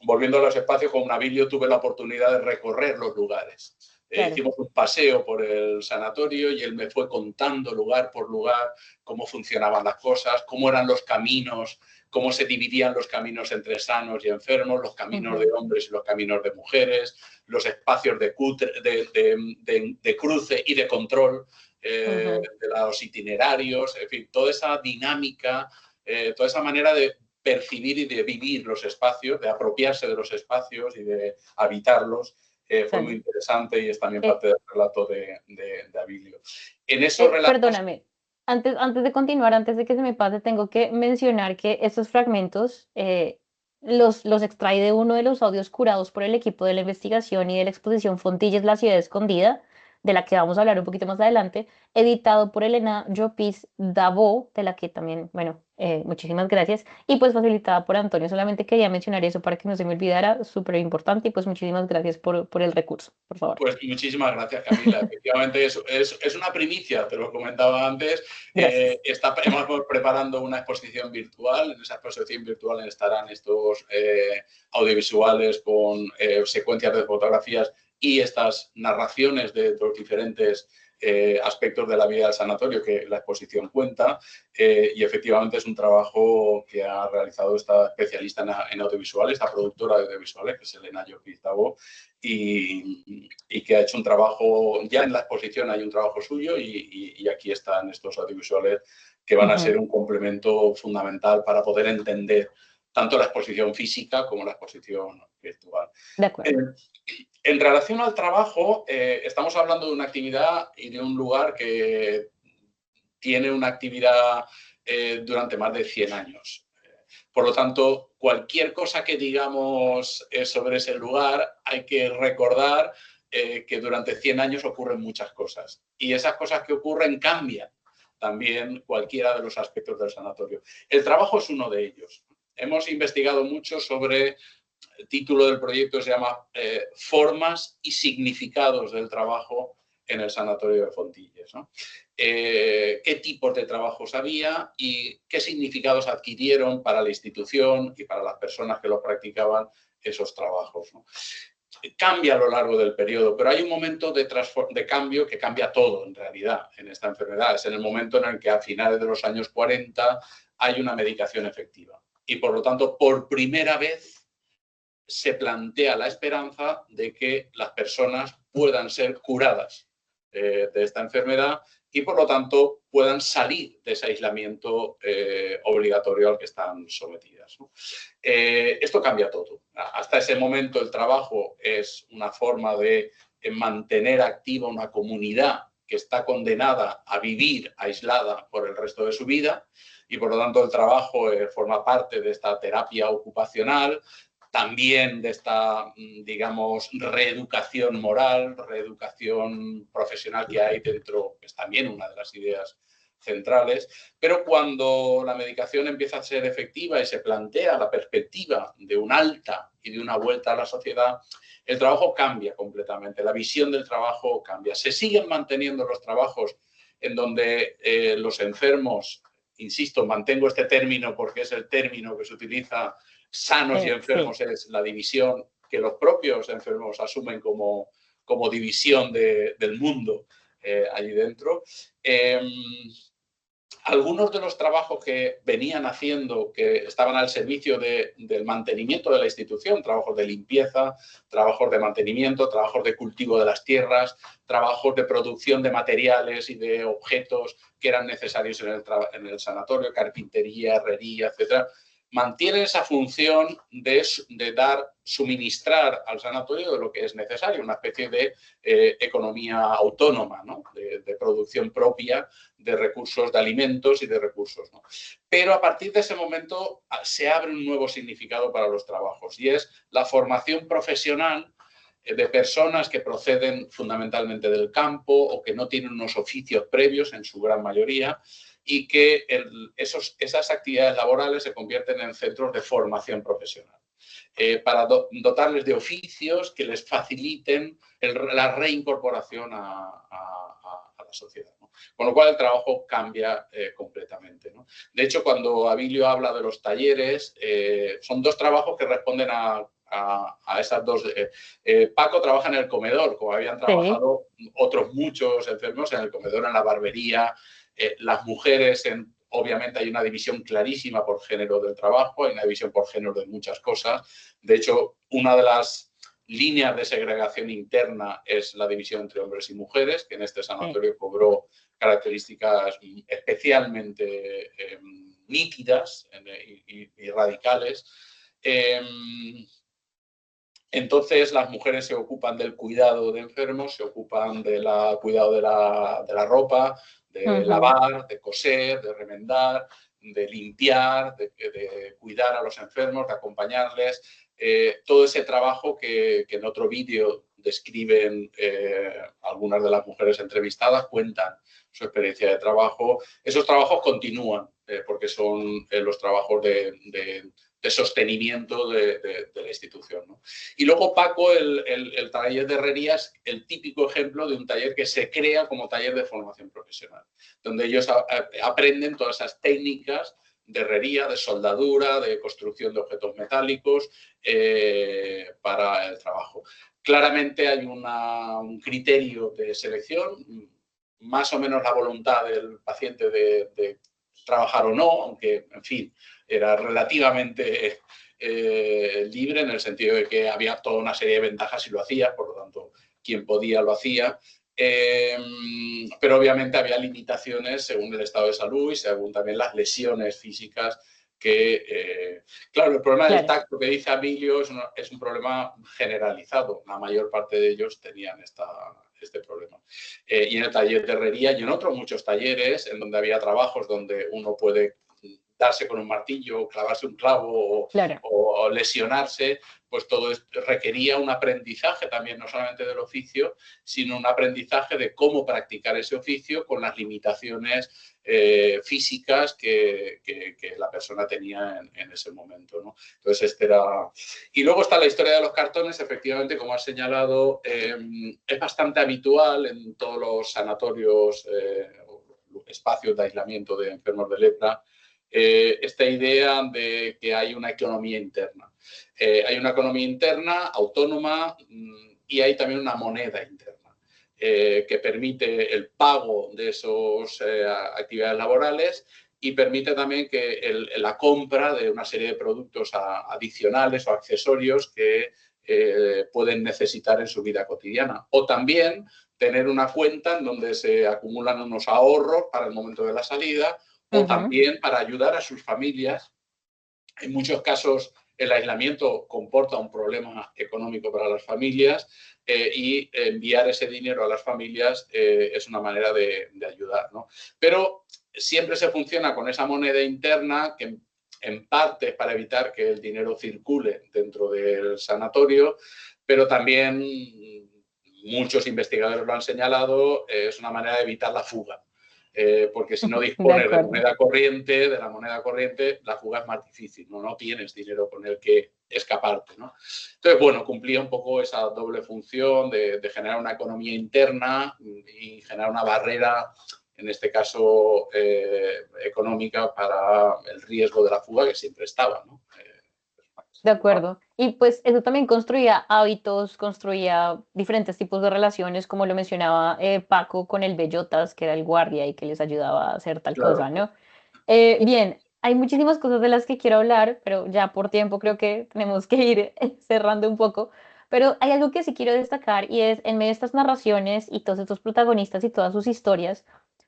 Speaker 5: Volviendo a los espacios, con Navilio tuve la oportunidad de recorrer los lugares.
Speaker 1: Claro.
Speaker 5: Hicimos un paseo por el sanatorio y él me fue contando lugar por lugar cómo funcionaban las cosas, cómo eran los caminos, cómo se dividían los caminos entre sanos y enfermos, los caminos de hombres y los caminos de mujeres, los espacios de cruce y de control de los itinerarios, en fin, toda esa dinámica, toda esa manera de percibir y de vivir los espacios, de apropiarse de los espacios y de habitarlos. Fue muy interesante y es también parte del relato de Abilio. En esos relatos...
Speaker 1: Perdóname, antes de continuar, antes de que se me pase, tengo que mencionar que estos fragmentos los extrae de uno de los audios curados por el equipo de la investigación y de la exposición Fontilles, la ciudad escondida, de la que vamos a hablar un poquito más adelante, editado por Elena Llopis Davó, de la que también, bueno, muchísimas gracias, y pues facilitada por Antonio. Solamente quería mencionar eso para que no se me olvidara, súper importante, y pues muchísimas gracias por el recurso, por favor.
Speaker 5: Pues muchísimas gracias, Camila. Efectivamente, es una primicia, te lo comentaba antes.
Speaker 1: Gracias.
Speaker 5: Estamos preparando una exposición virtual. En esa exposición virtual estarán estos audiovisuales con secuencias de fotografías y estas narraciones de los diferentes aspectos de la vida del sanatorio que la exposición cuenta. Y efectivamente es un trabajo que ha realizado esta especialista en audiovisuales, esta productora de audiovisuales, que es Elena Llopis Davó, y que ha hecho un trabajo, ya en la exposición hay un trabajo suyo y aquí están estos audiovisuales que van a ser un complemento fundamental para poder entender tanto la exposición física como la exposición virtual.
Speaker 1: De acuerdo.
Speaker 5: En relación al trabajo, estamos hablando de una actividad y de un lugar que tiene una actividad durante más de 100 años. Por lo tanto, cualquier cosa que digamos sobre ese lugar, hay que recordar que durante 100 años ocurren muchas cosas. Y esas cosas que ocurren cambian también cualquiera de los aspectos del sanatorio. El trabajo es uno de ellos. Hemos investigado mucho sobre, el título del proyecto se llama Formas y significados del trabajo en el sanatorio de Fontilles, ¿no? Qué tipos de trabajos había y qué significados adquirieron para la institución y para las personas que lo practicaban esos trabajos, ¿no? Cambia a lo largo del periodo, pero hay un momento de cambio que cambia todo en realidad en esta enfermedad. Es en el momento en el que a finales de los años 40 hay una medicación efectiva y por lo tanto por primera vez se plantea la esperanza de que las personas puedan ser curadas de esta enfermedad y, por lo tanto, puedan salir de ese aislamiento obligatorio al que están sometidas, ¿no? Esto cambia todo. Hasta ese momento el trabajo es una forma de mantener activa una comunidad que está condenada a vivir aislada por el resto de su vida y, por lo tanto, el trabajo forma parte de esta terapia ocupacional, también de esta, digamos, reeducación moral, reeducación profesional que hay dentro, que es también una de las ideas centrales, pero cuando la medicación empieza a ser efectiva y se plantea la perspectiva de un alta y de una vuelta a la sociedad, el trabajo cambia completamente, la visión del trabajo cambia. Se siguen manteniendo los trabajos en donde los enfermos, insisto, mantengo este término porque es el término que se utiliza, sanos y enfermos, sí. Es la división que los propios enfermos asumen como división del mundo allí dentro. Algunos de los trabajos que venían haciendo, que estaban al servicio del mantenimiento de la institución, trabajos de limpieza, trabajos de mantenimiento, trabajos de cultivo de las tierras, trabajos de producción de materiales y de objetos que eran necesarios en el sanatorio, carpintería, herrería, etcétera, mantienen esa función de suministrar al sanatorio de lo que es necesario, una especie de economía autónoma, ¿no? de producción propia de recursos, de alimentos y de recursos, ¿no? Pero a partir de ese momento se abre un nuevo significado para los trabajos y es la formación profesional de personas que proceden fundamentalmente del campo o que no tienen unos oficios previos en su gran mayoría, y que esas actividades laborales se convierten en centros de formación profesional, para dotarles de oficios que les faciliten la reincorporación a la sociedad, ¿no? Con lo cual el trabajo cambia completamente, ¿no? De hecho, cuando Abilio habla de los talleres, son dos trabajos que responden a esas dos. Paco trabaja en el comedor, como habían trabajado otros muchos enfermos en el comedor, en la barbería. Las mujeres, obviamente hay una división clarísima por género del trabajo, hay una división por género de muchas cosas. De hecho, una de las líneas de segregación interna es la división entre hombres y mujeres, que en este sanatorio cobró características especialmente nítidas y radicales. Entonces, las mujeres se ocupan del cuidado de enfermos, se ocupan del cuidado de la ropa, de lavar, de coser, de remendar, de limpiar, de cuidar a los enfermos, de acompañarles. Todo ese trabajo que en otro vídeo describen algunas de las mujeres entrevistadas, cuentan su experiencia de trabajo. Esos trabajos continúan porque son los trabajos de sostenimiento de la institución, ¿no? Y luego Paco, el taller de herrería es el típico ejemplo de un taller que se crea como taller de formación profesional, donde ellos aprenden todas esas técnicas de herrería, de soldadura, de construcción de objetos metálicos para el trabajo. Claramente hay un criterio de selección, más o menos la voluntad del paciente de trabajar o no, aunque, en fin, era relativamente libre en el sentido de que había toda una serie de ventajas si lo hacía, por lo tanto, quien podía lo hacía. Pero obviamente había limitaciones según el estado de salud y según también las lesiones físicas que, claro, el problema del tacto que dice Emilio es un problema generalizado. La mayor parte de ellos tenían este problema. Y en el taller de herrería y en otros muchos talleres en donde había trabajos donde uno puede darse con un martillo, clavarse un clavo o lesionarse, pues todo esto requería un aprendizaje también, no solamente del oficio, sino un aprendizaje de cómo practicar ese oficio con las limitaciones físicas que la persona tenía en ese momento, ¿no? Entonces, Y luego está la historia de los cartones, efectivamente, como has señalado, es bastante habitual en todos los sanatorios, espacios de aislamiento de enfermos de lepra, esta idea de que hay una economía interna. Hay una economía interna autónoma y hay también una moneda interna que permite el pago de esas actividades laborales y permite también que la compra de una serie de productos adicionales o accesorios que pueden necesitar en su vida cotidiana. O también tener una cuenta en donde se acumulan unos ahorros para el momento de la salida o también para ayudar a sus familias. En muchos casos el aislamiento comporta un problema económico para las familias y enviar ese dinero a las familias es una manera de ayudar, ¿no? Pero siempre se funciona con esa moneda interna que en parte es para evitar que el dinero circule dentro del sanatorio, pero también muchos investigadores lo han señalado, es una manera de evitar la fuga. Porque si no dispones de la moneda corriente, la fuga es más difícil, no tienes dinero con el que escaparte, ¿no? Entonces, bueno, cumplía un poco esa doble función de generar una economía interna y generar una barrera, en este caso económica, para el riesgo de la fuga que siempre estaba, ¿no?
Speaker 1: De acuerdo. Y pues eso también construía hábitos, construía diferentes tipos de relaciones, como lo mencionaba Paco con el Bellotas, que era el guardia y que les ayudaba a hacer tal cosa, ¿no? Bien, hay muchísimas cosas de las que quiero hablar, pero ya por tiempo creo que tenemos que ir cerrando un poco. Pero hay algo que sí quiero destacar y es en medio de estas narraciones y todos estos protagonistas y todas sus historias,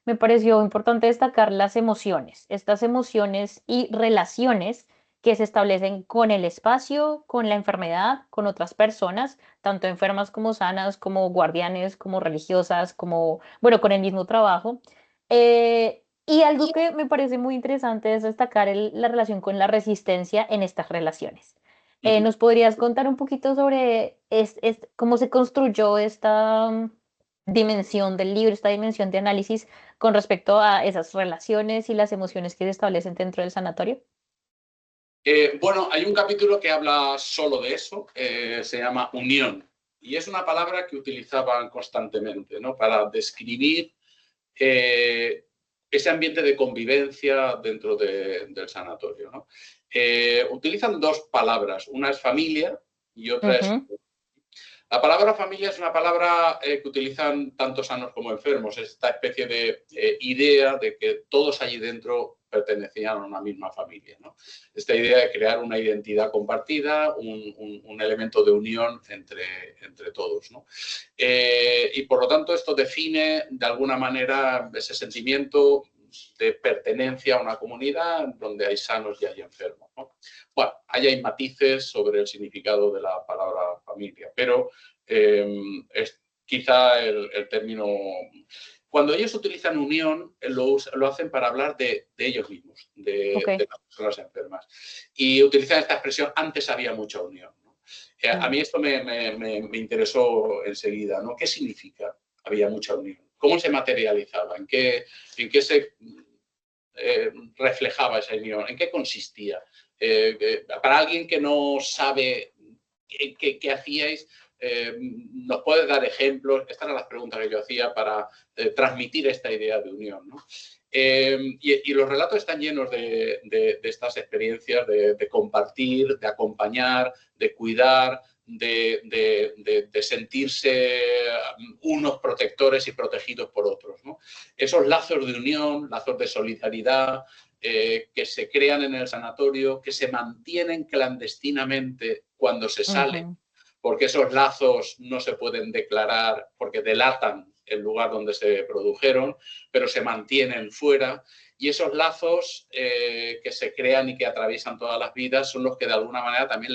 Speaker 1: me pareció importante destacar las emociones, estas emociones y relaciones que se establecen con el espacio, con la enfermedad, con otras personas, tanto enfermas como sanas, como guardianes, como religiosas, como, bueno, con el mismo trabajo. Y algo que me parece muy interesante es destacar la relación con la resistencia en estas relaciones. ¿Nos podrías contar un poquito sobre cómo se construyó esta dimensión del libro, esta dimensión de análisis con respecto a esas relaciones y las emociones que se establecen dentro del sanatorio?
Speaker 5: Bueno, hay un capítulo que habla solo de eso, se llama unión, y es una palabra que utilizaban constantemente, ¿no? Para describir ese ambiente de convivencia dentro del sanatorio, ¿no? Utilizan dos palabras, una es familia y otra es... La palabra familia es una palabra que utilizan tanto sanos como enfermos, es esta especie de idea de que todos allí dentro pertenecían a una misma familia, ¿no? Esta idea de crear una identidad compartida, un elemento de unión entre todos, ¿no? Y por lo tanto esto define de alguna manera ese sentimiento de pertenencia a una comunidad donde hay sanos y hay enfermos, ¿no? Bueno, ahí hay matices sobre el significado de la palabra familia, pero es quizá el término... Cuando ellos utilizan unión, lo hacen para hablar de ellos mismos, de las personas enfermas. Y utilizan esta expresión, antes había mucha unión, ¿no? A mí esto me interesó enseguida, ¿no? ¿Qué significa? Había mucha unión. ¿Cómo se materializaba? ¿En qué se reflejaba esa unión? ¿En qué consistía? Para alguien que no sabe qué hacíais, ¿nos puedes dar ejemplos? Estas eran las preguntas que yo hacía para transmitir esta idea de unión, ¿no? Y los relatos están llenos de estas experiencias de compartir, de acompañar, de cuidar, de sentirse unos protectores y protegidos por otros, ¿no? Esos lazos de unión, lazos de solidaridad, que se crean en el sanatorio, que se mantienen clandestinamente cuando se sale, porque esos lazos no se pueden declarar porque delatan el lugar donde se produjeron, pero se mantienen fuera. Y esos lazos que se crean y que atraviesan todas las vidas son los que de alguna manera también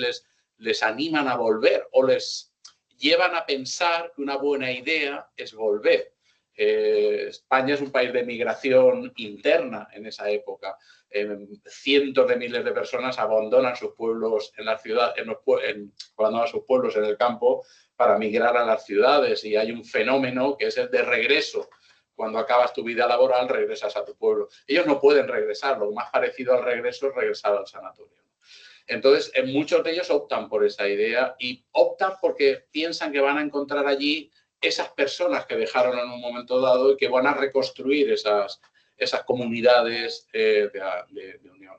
Speaker 5: les animan a volver o les llevan a pensar que una buena idea es volver. España es un país de migración interna en esa época. Cientos de miles de personas abandonan sus pueblos en la ciudad, abandonan sus pueblos en el campo para migrar a las ciudades, y hay un fenómeno que es el de regreso. Cuando acabas tu vida laboral, regresas a tu pueblo. Ellos no pueden regresar, lo más parecido al regreso es regresar al sanatorio. Entonces, muchos de ellos optan por esa idea y optan porque piensan que van a encontrar allí esas personas que dejaron en un momento dado y que van a reconstruir esas comunidades de unión.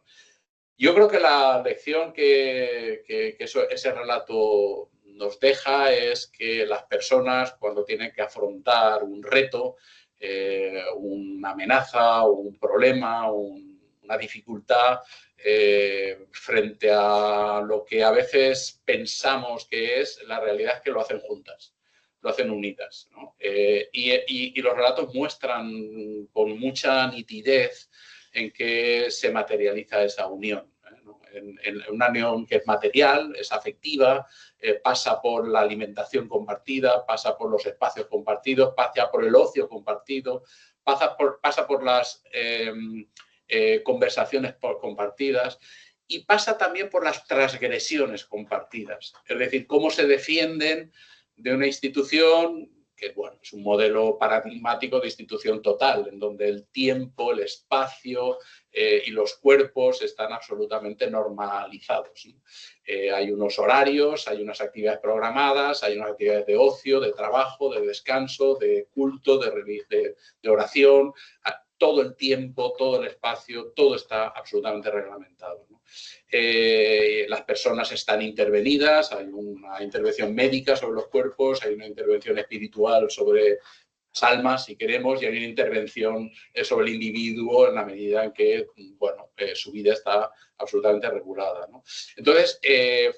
Speaker 5: Yo creo que la lección que ese relato nos deja es que las personas, cuando tienen que afrontar un reto, una amenaza, un problema, una dificultad, frente a lo que a veces pensamos que es, la realidad es que lo hacen juntas, lo hacen unidas, ¿no? Y los relatos muestran con mucha nitidez en qué se materializa esa unión, ¿no? En una unión que es material, es afectiva, pasa por la alimentación compartida, pasa por los espacios compartidos, pasa por el ocio compartido, pasa por las conversaciones compartidas, y pasa también por las transgresiones compartidas, es decir, cómo se defienden de una institución que, bueno, es un modelo paradigmático de institución total, en donde el tiempo, el espacio y los cuerpos están absolutamente normalizados, ¿no? Hay unos horarios, hay unas actividades programadas, hay unas actividades de ocio, de trabajo, de descanso, de culto, de oración. Todo el tiempo, todo el espacio, todo está absolutamente reglamentado, ¿no? Las personas están intervenidas, hay una intervención médica sobre los cuerpos, hay una intervención espiritual sobre las almas, si queremos, y hay una intervención sobre el individuo en la medida en que, bueno, su vida está absolutamente regulada, ¿no? Entonces,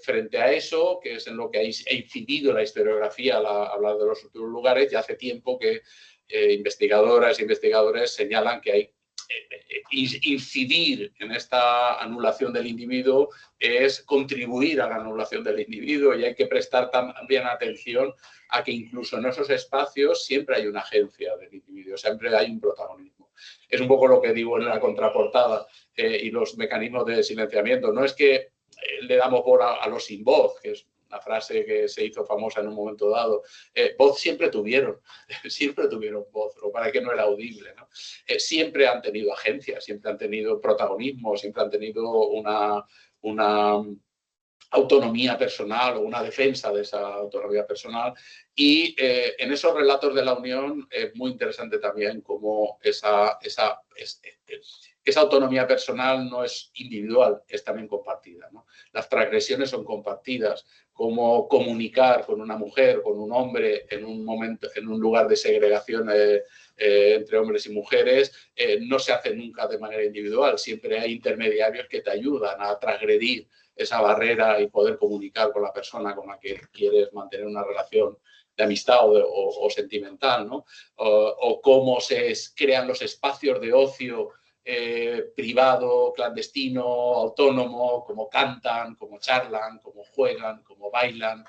Speaker 5: frente a eso, que es en lo que ha incidido la historiografía al hablar de los futuros lugares, ya hace tiempo que investigadoras e investigadores señalan que hay incidir en esta anulación del individuo es contribuir a la anulación del individuo, y hay que prestar también atención a que incluso en esos espacios siempre hay una agencia del individuo, siempre hay un protagonismo. Es un poco lo que digo en la contraportada y los mecanismos de silenciamiento. No es que le damos voz a los sin voz, que es una frase que se hizo famosa en un momento dado. Voz siempre tuvieron voz, lo para que no era audible, ¿no? Siempre han tenido agencia, siempre han tenido protagonismo, siempre han tenido una autonomía personal o una defensa de esa autonomía personal, y en esos relatos de la unión es muy interesante también cómo esa autonomía personal no es individual, es también compartida, ¿no? Las transgresiones son compartidas, cómo comunicar con una mujer, con un hombre en un momento, en un lugar de segregación entre hombres y mujeres, no se hace nunca de manera individual, siempre hay intermediarios que te ayudan a transgredir esa barrera y poder comunicar con la persona con la que quieres mantener una relación de amistad o sentimental, ¿no? O cómo se crean los espacios de ocio privado, clandestino, autónomo, cómo cantan, cómo charlan, cómo juegan, cómo bailan,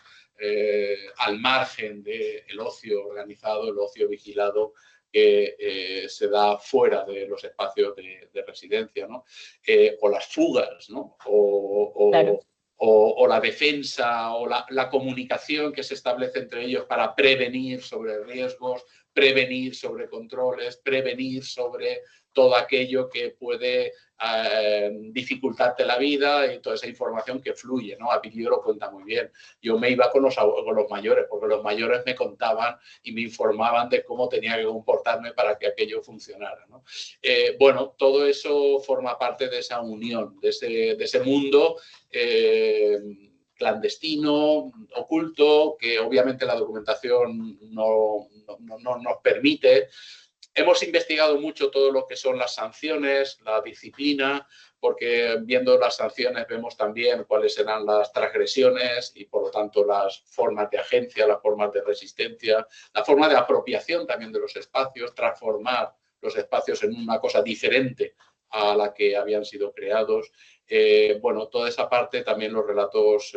Speaker 5: al margen del ocio organizado, el ocio vigilado que se da fuera de los espacios de residencia, ¿no? O las fugas, ¿no?
Speaker 1: Claro.
Speaker 5: o la defensa o la comunicación que se establece entre ellos para prevenir sobre riesgos, prevenir sobre controles, prevenir sobre todo aquello que puede dificultarte la vida y toda esa información que fluye, ¿no? Avilio lo cuenta muy bien. Yo me iba con los mayores, porque los mayores me contaban y me informaban de cómo tenía que comportarme para que aquello funcionara, ¿no? Bueno, todo eso forma parte de esa unión, de ese mundo clandestino, oculto, que obviamente la documentación no nos permite. Hemos investigado mucho todo lo que son las sanciones, la disciplina, porque viendo las sanciones vemos también cuáles serán las transgresiones y, por lo tanto, las formas de agencia, las formas de resistencia, la forma de apropiación también de los espacios, transformar los espacios en una cosa diferente a la que habían sido creados. Bueno, toda esa parte también los relatos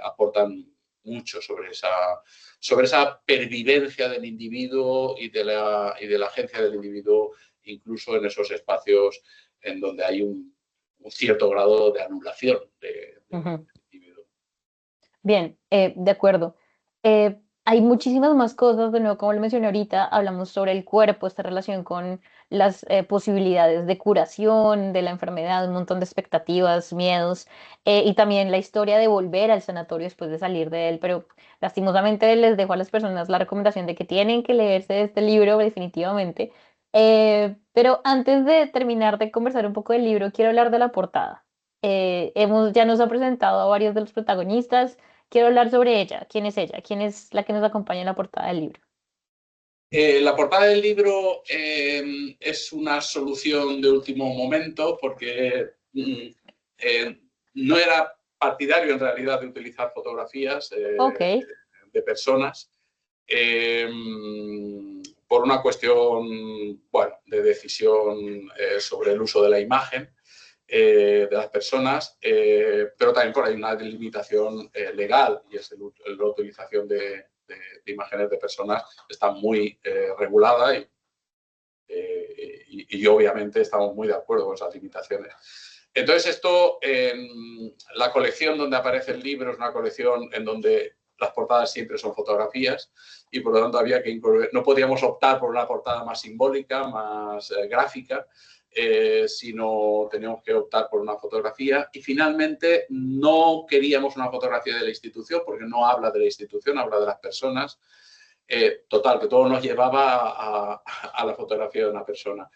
Speaker 5: aportan mucho sobre esa pervivencia del individuo y de la agencia del individuo, incluso en esos espacios en donde hay un cierto grado de anulación del individuo.
Speaker 1: Bien, de acuerdo. Hay muchísimas más cosas, de nuevo, como lo mencioné ahorita, hablamos sobre el cuerpo, esta relación con las posibilidades de curación de la enfermedad, un montón de expectativas, miedos, y también la historia de volver al sanatorio después de salir de él, pero lastimosamente les dejo a las personas la recomendación de que tienen que leerse este libro definitivamente. Pero antes de terminar de conversar un poco del libro, quiero hablar de la portada. Ya nos ha presentado a varios de los protagonistas. Quiero hablar sobre ella. ¿Quién es ella? ¿Quién es la que nos acompaña en la portada del libro?
Speaker 5: La portada del libro es una solución de último momento porque no era partidario en realidad de utilizar fotografías de personas por una cuestión, bueno, de decisión sobre el uso de la imagen de las personas, pero también por ahí una delimitación legal, y es la utilización de imágenes de personas está muy regulada y obviamente estamos muy de acuerdo con esas limitaciones. Entonces esto, la colección donde aparece el libro es una colección en donde las portadas siempre son fotografías y por lo tanto había que incluir, no podíamos optar por una portada más simbólica, más gráfica, sino teníamos que optar por una fotografía y finalmente no queríamos una fotografía de la institución porque no habla de la institución, habla de las personas. Total, que todo nos llevaba a la fotografía de una persona.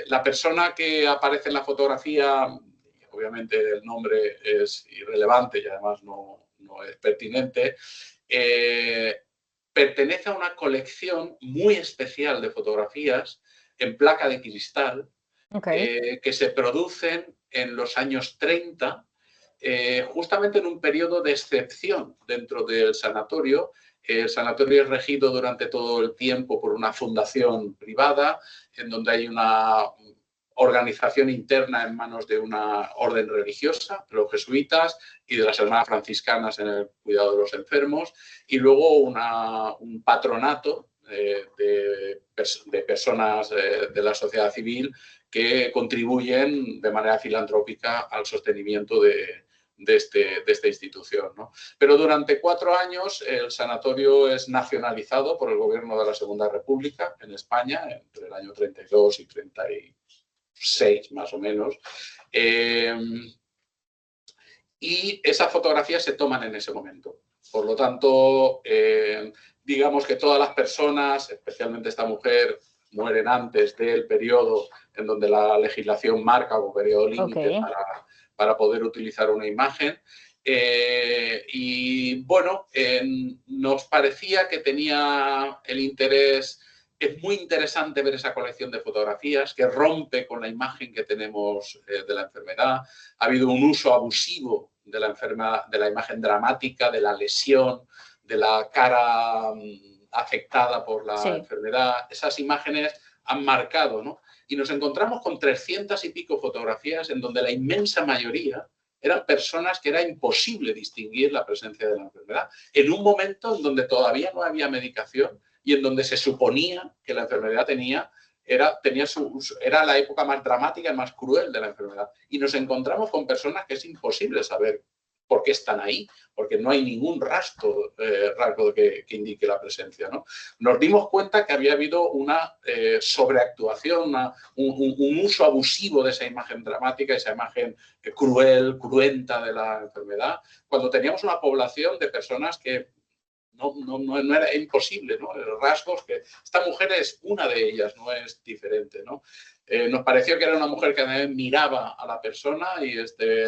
Speaker 5: La persona que aparece en la fotografía, obviamente el nombre es irrelevante y además no es pertinente, pertenece a una colección muy especial de fotografías en placa de cristal que se producen en los años 30, justamente en un periodo de excepción dentro del sanatorio. El sanatorio es regido durante todo el tiempo por una fundación privada, en donde hay una organización interna en manos de una orden religiosa, los jesuitas y de las hermanas franciscanas en el cuidado de los enfermos, y luego un patronato de personas de la sociedad civil que contribuyen de manera filantrópica al sostenimiento de esta institución, ¿no? Pero durante 4 años el sanatorio es nacionalizado por el gobierno de la Segunda República en España, entre el año 32 y 36 más o menos. Y esas fotografías se toman en ese momento. Por lo tanto, digamos que todas las personas, especialmente esta mujer, mueren antes del periodo en donde la legislación marca como periodo límite para poder utilizar una imagen. Y bueno, nos parecía que tenía el interés. Es muy interesante ver esa colección de fotografías que rompe con la imagen que tenemos de la enfermedad. Ha habido un uso abusivo de la enfermedad, de la imagen dramática, de la lesión, de la cara afectada por la enfermedad. Esas imágenes han marcado, ¿no? Y nos encontramos con 300 y pico fotografías en donde la inmensa mayoría eran personas que era imposible distinguir la presencia de la enfermedad, en un momento en donde todavía no había medicación y en donde se suponía que la enfermedad tenía era la época más dramática y más cruel de la enfermedad. Y nos encontramos con personas que es imposible saber por qué están ahí, porque no hay ningún rasgo que indique la presencia, ¿no? Nos dimos cuenta que había habido una sobreactuación, un uso abusivo de esa imagen dramática, esa imagen cruel, cruenta de la enfermedad, cuando teníamos una población de personas que no era imposible, ¿no? Rasgos que esta mujer es una de ellas, no es diferente, ¿no? Nos pareció que era una mujer que también miraba a la persona y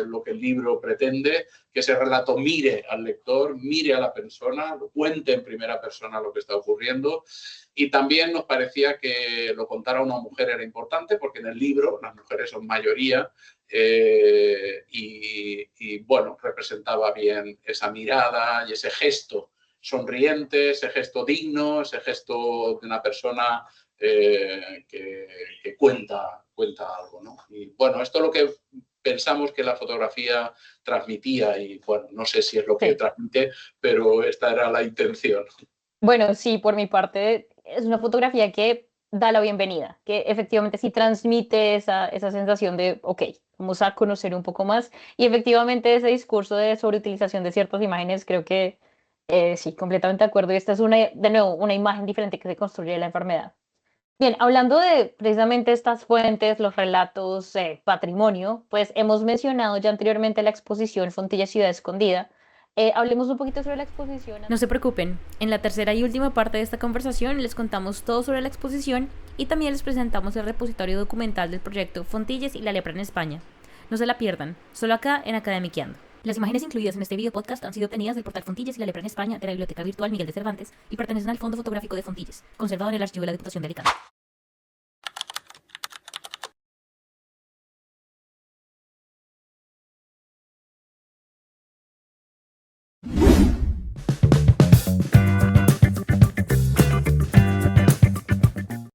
Speaker 5: lo que el libro pretende, que ese relato mire al lector, mire a la persona, lo cuente en primera persona lo que está ocurriendo. Y también nos parecía que lo contara una mujer era importante porque en el libro las mujeres son mayoría y bueno, representaba bien esa mirada y ese gesto sonriente, ese gesto digno, ese gesto de una persona que cuenta algo, ¿no? Y bueno, esto es lo que pensamos que la fotografía transmitía y bueno, no sé si es lo que transmite, pero esta era la intención.
Speaker 1: Bueno, sí, por mi parte es una fotografía que da la bienvenida, que efectivamente sí transmite esa sensación de, ok, vamos a conocer un poco más. Y efectivamente ese discurso de sobreutilización de ciertas imágenes, creo que sí, completamente de acuerdo. Y esta es de nuevo, una imagen diferente que se construye de la enfermedad. Bien, hablando de precisamente estas fuentes, los relatos, patrimonio, pues hemos mencionado ya anteriormente la exposición Fontilla Ciudad Escondida. Hablemos un poquito sobre la exposición.
Speaker 9: No se preocupen, en la tercera y última parte de esta conversación les contamos todo sobre la exposición y también les presentamos el repositorio documental del proyecto Fontilles y la lepra en España. No se la pierdan, solo acá en Academiqueando. Las imágenes incluidas en este video podcast han sido obtenidas del portal Fontilles y la lepra en España de la Biblioteca Virtual Miguel de Cervantes y pertenecen al Fondo Fotográfico de Fontilles, conservado en el Archivo de la Diputación de Alicante.